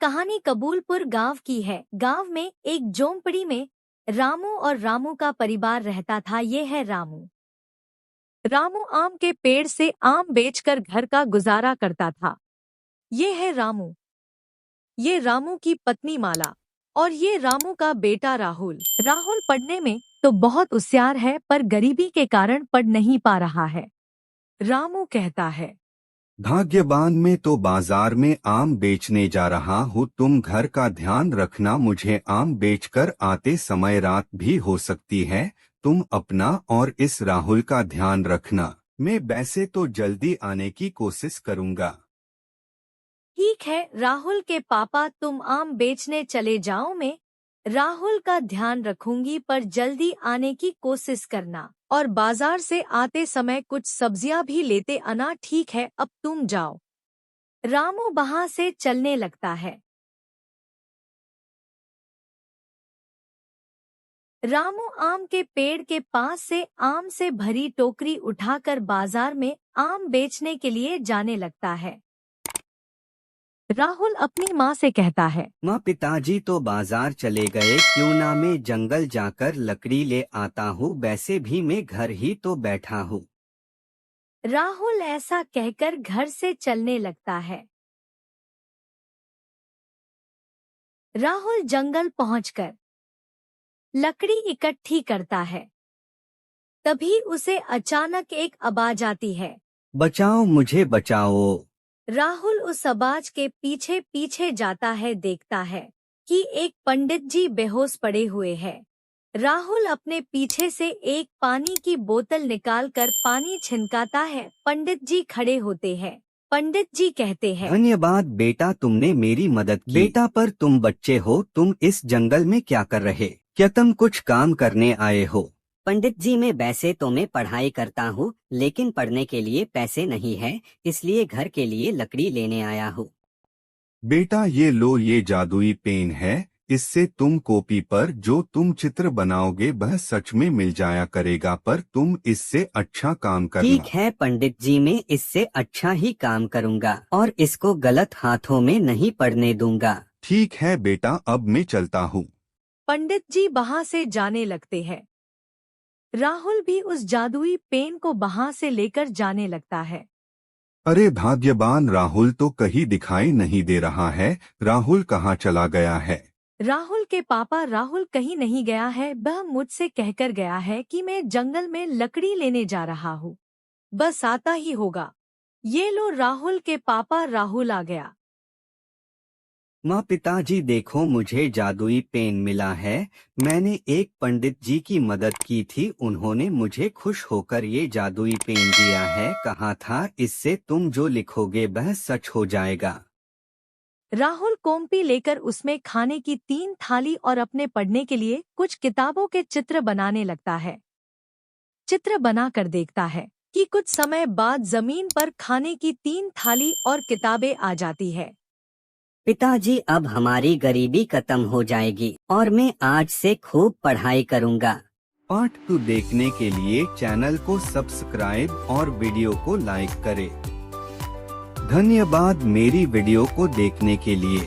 कहानी कबूलपुर गांव की है। गांव में एक झोंपड़ी में रामू और रामू का परिवार रहता था। ये है रामू। रामू आम के पेड़ से आम बेचकर घर का गुजारा करता था। ये है रामू। ये रामू की पत्नी माला और ये रामू का बेटा राहुल। राहुल पढ़ने में तो बहुत होशियार है, पर गरीबी के कारण पढ़ नहीं पा रहा है। रामू कहता है, भाग्यवान, मैं तो बाजार में आम बेचने जा रहा हूँ। तुम घर का ध्यान रखना। मुझे आम बेचकर आते समय रात भी हो सकती है। तुम अपना और इस राहुल का ध्यान रखना। मैं वैसे तो जल्दी आने की कोशिश करूँगा। ठीक है राहुल के पापा, तुम आम बेचने चले जाओ। मैं राहुल का ध्यान रखूंगी, पर जल्दी आने की कोशिश करना और बाजार से आते समय कुछ सब्जियां भी लेते आना। ठीक है, अब तुम जाओ। रामू वहां से चलने लगता है। रामू आम के पेड़ के पास से आम से भरी टोकरी उठाकर बाजार में आम बेचने के लिए जाने लगता है। राहुल अपनी माँ से कहता है, माँ, पिताजी तो बाजार चले गए, क्यों ना मैं जंगल जाकर लकड़ी ले आता हूँ। वैसे भी मैं घर ही तो बैठा हूँ। राहुल ऐसा कहकर घर से चलने लगता है। राहुल जंगल पहुंचकर लकड़ी इकट्ठी करता है। तभी उसे अचानक एक आवाज आती है, बचाओ मुझे, बचाओ। राहुल उस आवाज के पीछे पीछे जाता है। देखता है कि एक पंडित जी बेहोश पड़े हुए हैं। राहुल अपने पीछे से एक पानी की बोतल निकालकर पानी छिनकाता है। पंडित जी खड़े होते हैं। पंडित जी कहते हैं, धन्यवाद बेटा, तुमने मेरी मदद की। बेटा, पर तुम बच्चे हो, तुम इस जंगल में क्या कर रहे? क्या तुम कुछ काम करने आए हो? पंडित जी, मैं वैसे तो मैं पढ़ाई करता हूँ, लेकिन पढ़ने के लिए पैसे नहीं है, इसलिए घर के लिए लकड़ी लेने आया हूँ। बेटा ये लो, ये जादुई पेन है। इससे तुम कॉपी पर जो तुम चित्र बनाओगे वह सच में मिल जाया करेगा, पर तुम इससे अच्छा काम करना। ठीक है पंडित जी, मैं इससे अच्छा ही काम करूँगा और इसको गलत हाथों में नहीं पड़ने दूंगा। ठीक है बेटा, अब मैं चलता हूँ। पंडित जी वहां से जाने लगते हैं। राहुल भी उस जादुई पेन को वहां से लेकर जाने लगता है। अरे भाग्यवान, राहुल तो कहीं दिखाई नहीं दे रहा है। राहुल कहाँ चला गया है? राहुल के पापा, राहुल कहीं नहीं गया है। वह मुझसे कहकर गया है कि मैं जंगल में लकड़ी लेने जा रहा हूँ, बस आता ही होगा। ये लो राहुल के पापा, राहुल आ गया। माँ, पिताजी देखो, मुझे जादुई पेन मिला है। मैंने एक पंडित जी की मदद की थी, उन्होंने मुझे खुश होकर ये जादुई पेन दिया है। कहा था इससे तुम जो लिखोगे वह सच हो जाएगा। राहुल कॉपी लेकर उसमें खाने की 3 थाली और अपने पढ़ने के लिए कुछ किताबों के चित्र बनाने लगता है। चित्र बनाकर देखता है कि कुछ समय बाद जमीन पर खाने की 3 थाली और किताबें आ जाती है। पिताजी, अब हमारी गरीबी खत्म हो जाएगी और मैं आज से खूब पढ़ाई करूँगा। पार्ट 2 देखने के लिए चैनल को सब्सक्राइब और वीडियो को लाइक करें। धन्यवाद मेरी वीडियो को देखने के लिए।